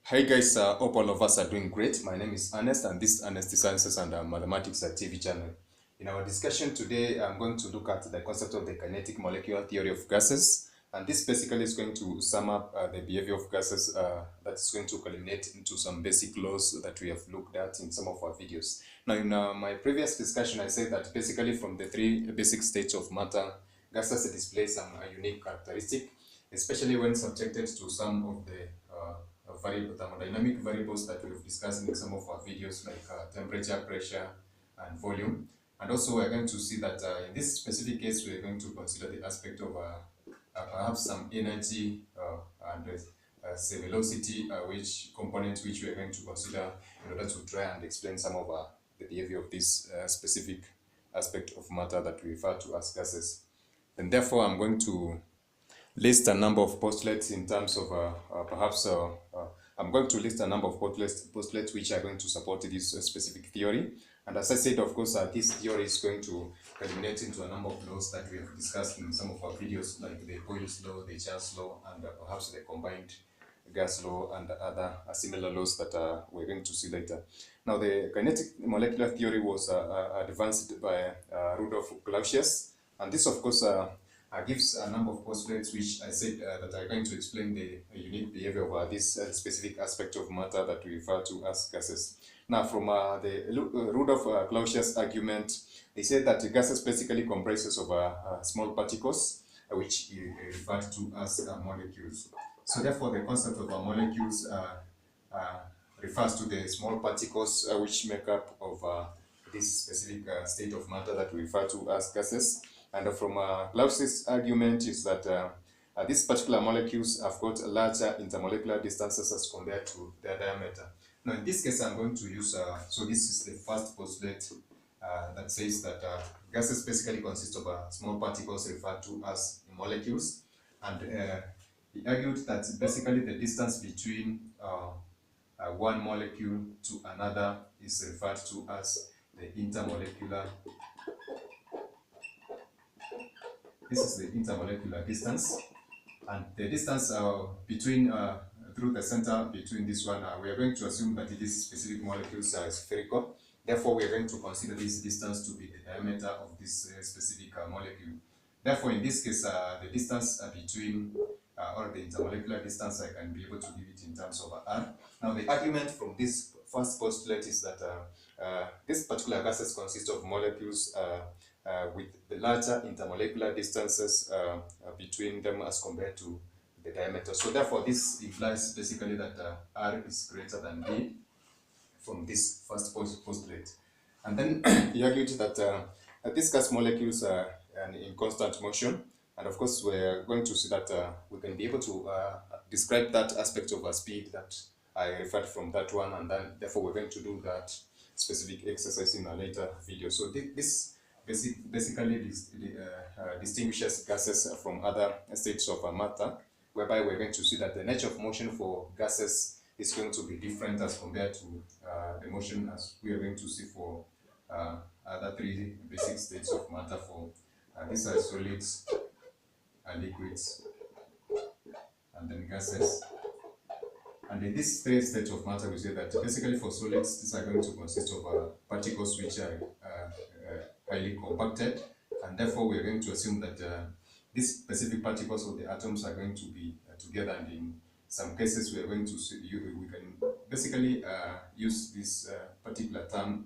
Hi guys, hope all of us are doing great. My name is Ernest and this is Ernest Sciences and Mathematics TV channel. In our discussion today, I'm going to look at the concept of the kinetic molecular theory of gases. And this basically is going to sum up the behavior of gases that's going to culminate into some basic laws that we have looked at in some of our videos. Now, in my previous discussion, I said that basically from the three basic states of matter, gases display some unique characteristic, especially when subjected to some of the thermodynamic variables that we've discussed in some of our videos, like temperature, pressure, and volume. And also we're going to see that in this specific case, we're going to consider the aspect of perhaps some energy and say velocity, which components which we're going to consider in order to try and explain some of the behavior of this specific aspect of matter that we refer to as gases. And therefore, I'm going to list a number of postulates in terms of I'm going to list a number of postulates which are going to support this specific theory. And as I said, of course, this theory is going to culminate into a number of laws that we have discussed in some of our videos, like the Boyle's law, the Charles law, and perhaps the combined gas law and other similar laws that we're going to see later. Now, the kinetic molecular theory was advanced by Rudolf Clausius, and this, of course, gives a number of postulates which I said that are going to explain the unique behavior of this specific aspect of matter that we refer to as gases. Now, from the Rudolf Clausius argument, he said that gases basically comprises of small particles, which he referred to as molecules. So therefore, the concept of molecules refers to the small particles which make up of this specific state of matter that we refer to as gases. And from Clausius' argument is that these particular molecules have got larger intermolecular distances as compared to their diameter. Now, in this case, I'm going to use, so this is the first postulate that says that gases basically consist of small particles referred to as molecules. And he argued that basically the distance between one molecule to another is referred to as the intermolecular. This is the intermolecular distance, and the distance between through the center between this one, we are going to assume that these specific molecules are spherical. Therefore, we are going to consider this distance to be the diameter of this specific molecule. Therefore, in this case, the distance between or the intermolecular distance, I can be able to give it in terms of R. Now, the argument from this first postulate is that this particular gases consist of molecules with the larger intermolecular distances between them as compared to the diameter. So therefore, this implies basically that R is greater than D from this first postulate. And then he argued that these gas molecules are in constant motion. And of course, we're going to see that we can be able to describe that aspect of speed that I referred from that one. And then therefore, we're going to do that specific exercise in a later video. So this basically distinguishes gases from other states of matter, whereby we're going to see that the nature of motion for gases is going to be different as compared to the motion as we are going to see for other three basic states of matter. For these are solids, liquids, and then gases. And in these three states of matter, we say that basically for solids, these are going to consist of particles which are highly compacted, and therefore we are going to assume that these specific particles of the atoms are going to be together, and in some cases we are going to see, we can basically use this particular term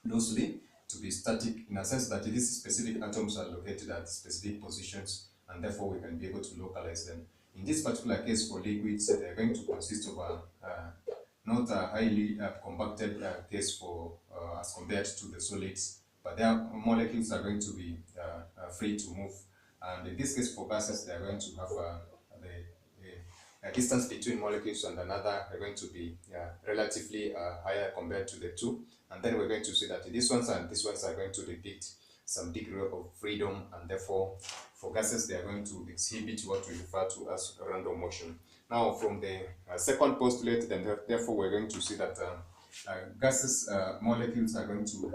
loosely to be static, in a sense that these specific atoms are located at specific positions, and therefore we can be able to localize them. In this particular case for liquids, they are going to consist of not a highly compacted case for as compared to the solids, but their molecules are going to be free to move. And in this case for gases, they are going to have the distance between molecules and another are going to be relatively higher compared to the two. And then we're going to see that these ones and these ones are going to depict some degree of freedom, and therefore for gases they are going to exhibit what we refer to as random motion. Now from the second postulate, then therefore we're going to see that gases molecules are going to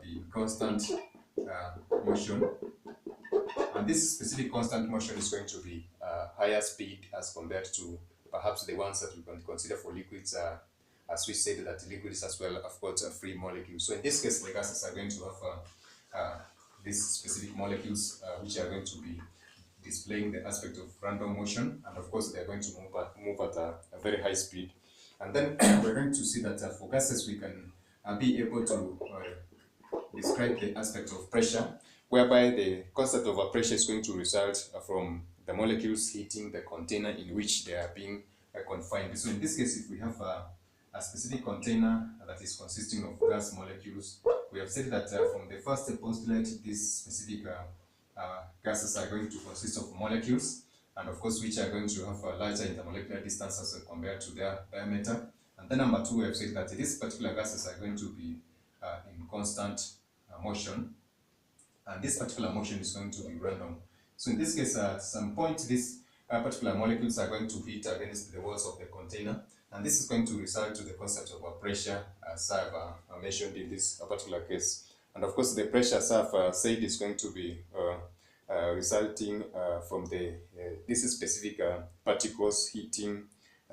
be in constant motion, and this specific constant motion is going to be higher speed as compared to perhaps the ones that we can consider for liquids are, as we said, that liquids as well have got free molecules. So in this case, the gases are going to have these specific molecules which are going to be displaying the aspect of random motion, and of course they are going to move at a very high speed. And then we're going to see that for gases we can be able to describe the aspect of pressure, whereby the concept of pressure is going to result from the molecules hitting the container in which they are being confined. So in this case, if we have a specific container that is consisting of gas molecules, we have said that from the first postulate, these specific gases are going to consist of molecules, and of course which are going to have larger intermolecular distances compared to their diameter. And then number two, we have said that these particular gases are going to be in constant motion, and this particular motion is going to be random. So in this case, at some point, these particular molecules are going to hit against the walls of the container, and this is going to result to the concept of pressure, as I've mentioned in this particular case. And of course, the pressure, as I've said, is going to be resulting from these specific particles hitting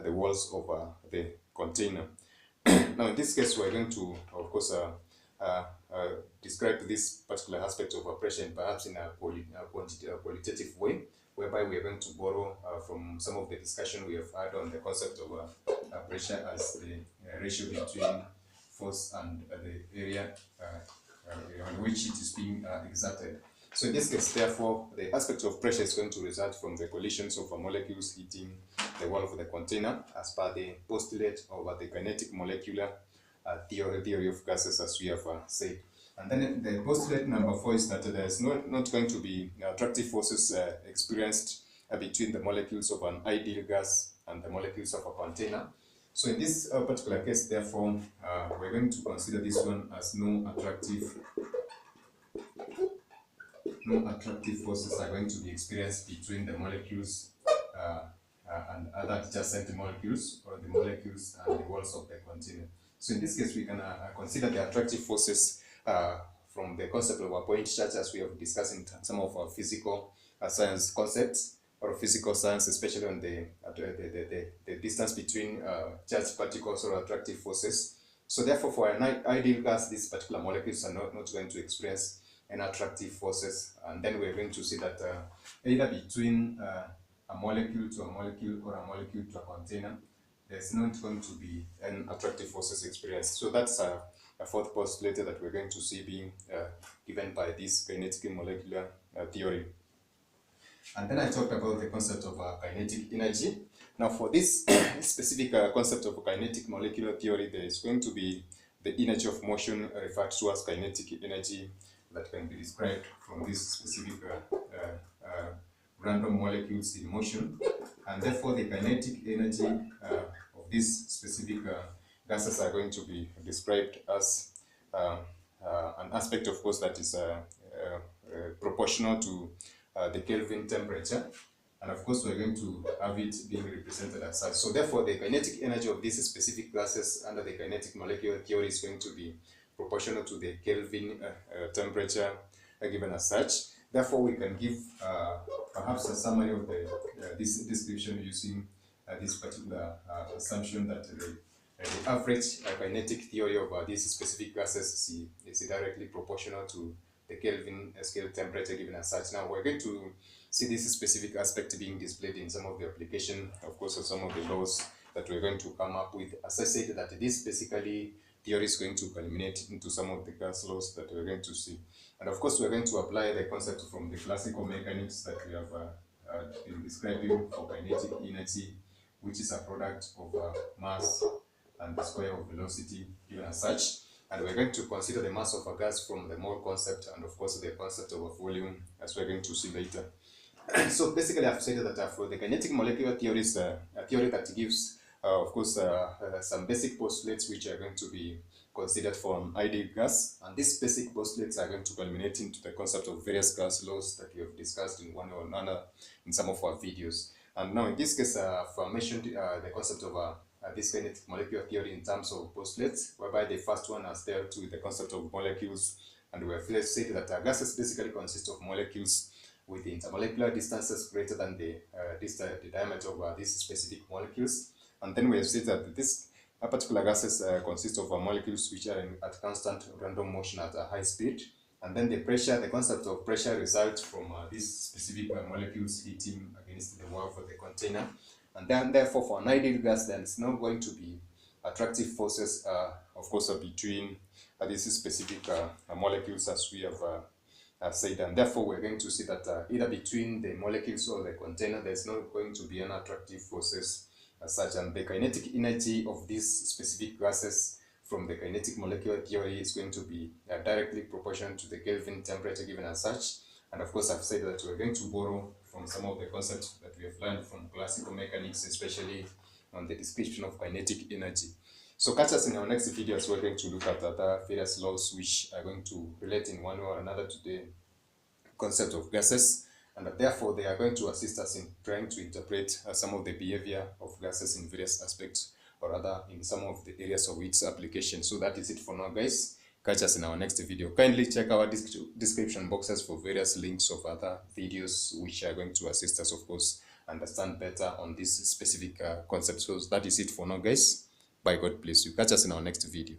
the walls of the container. Now, in this case, we're going to, of course, describe this particular aspect of pressure perhaps in a qualitative way, whereby we are going to borrow from some of the discussion we have had on the concept of pressure as the ratio between force and the area on which it is being exerted. So in this case, therefore, the aspect of pressure is going to result from the collisions of molecules hitting the wall of the container, as per the postulate of the kinetic molecular theory of gases, as we have said. And then the postulate number 4 is that there is not going to be attractive forces experienced between the molecules of an ideal gas and the molecules of a container. So in this particular case, therefore, we're going to consider this one as no attractive forces are going to be experienced between the molecules and other adjacent molecules, or the molecules and the walls of the container. So in this case, we can consider the attractive forces from the concept of a point charge, as we have discussed in some of our physical science concepts, or physical science, especially on the distance between charged particles, or attractive forces. So therefore, for an ideal gas, these particular molecules are not going to experience any attractive forces. And then we're going to see that either between a molecule to a molecule, or a molecule to a container, there's not going to be an attractive forces experienced. So that's a fourth postulate that we're going to see being given by this kinetic molecular theory. And then I talked about the concept of kinetic energy. Now for this specific concept of kinetic molecular theory, there is going to be the energy of motion referred to as kinetic energy that can be described from this specific random molecules in motion. And therefore the kinetic energy of these specific gases are going to be described as an aspect, of course, that is proportional to the Kelvin temperature. And of course, we're going to have it being represented as such. So therefore, the kinetic energy of these specific gases under the kinetic molecular theory is going to be proportional to the Kelvin temperature given as such. Therefore, we can give perhaps a summary of this description using this particular assumption that the average kinetic theory of these specific gases is directly proportional to the Kelvin scale temperature given as such. Now, we're going to see this specific aspect being displayed in some of the application, of course, of some of the laws that we're going to come up with. As I said, that this basically theory is going to culminate into some of the gas laws that we're going to see. And of course, we're going to apply the concept from the classical mechanics that we have been describing for kinetic energy, which is a product of mass and the square of velocity given as such. And we're going to consider the mass of a gas from the mole concept, and of course the concept of a volume, as we're going to see later. So basically, I've said that for the kinetic molecular theory is a theory that gives, of course, some basic postulates which are going to be considered for an ideal gas. And these basic postulates are going to culminate into the concept of various gas laws that we have discussed in one or another in some of our videos. And now in this case, I've mentioned the concept of this kinetic molecular theory in terms of postulates, whereby the first one has dealt with the concept of molecules, and we have said that gases basically consist of molecules, with the intermolecular distances greater than the diameter of these specific molecules. And then we have said that this particular gases consist of molecules which are at constant random motion at a high speed. And then the concept of pressure results from these specific molecules hitting against the wall of the container. And then therefore for an ideal gas, then it's not going to be attractive forces, of course, between these specific molecules, as we have said. And therefore we're going to see that either between the molecules or the container, there's not going to be any attractive forces as such. And the kinetic energy of these specific gases from the kinetic molecular theory is going to be directly proportional to the Kelvin temperature given as such. And of course, I've said that we're going to borrow from some of the concepts that we have learned from classical mechanics, especially on the description of kinetic energy. So catch us in our next video as we're going to look at other various laws which are going to relate in one way or another to the concept of gases, and therefore they are going to assist us in trying to interpret some of the behavior of gases in various aspects, or rather in some of the areas of its application. So that is it for now, guys. Catch us in our next video. Kindly check our description boxes for various links of other videos which are going to assist us, of course, understand better on this specific concept. So that is it for now, guys. By God bless you. Catch us in our next video.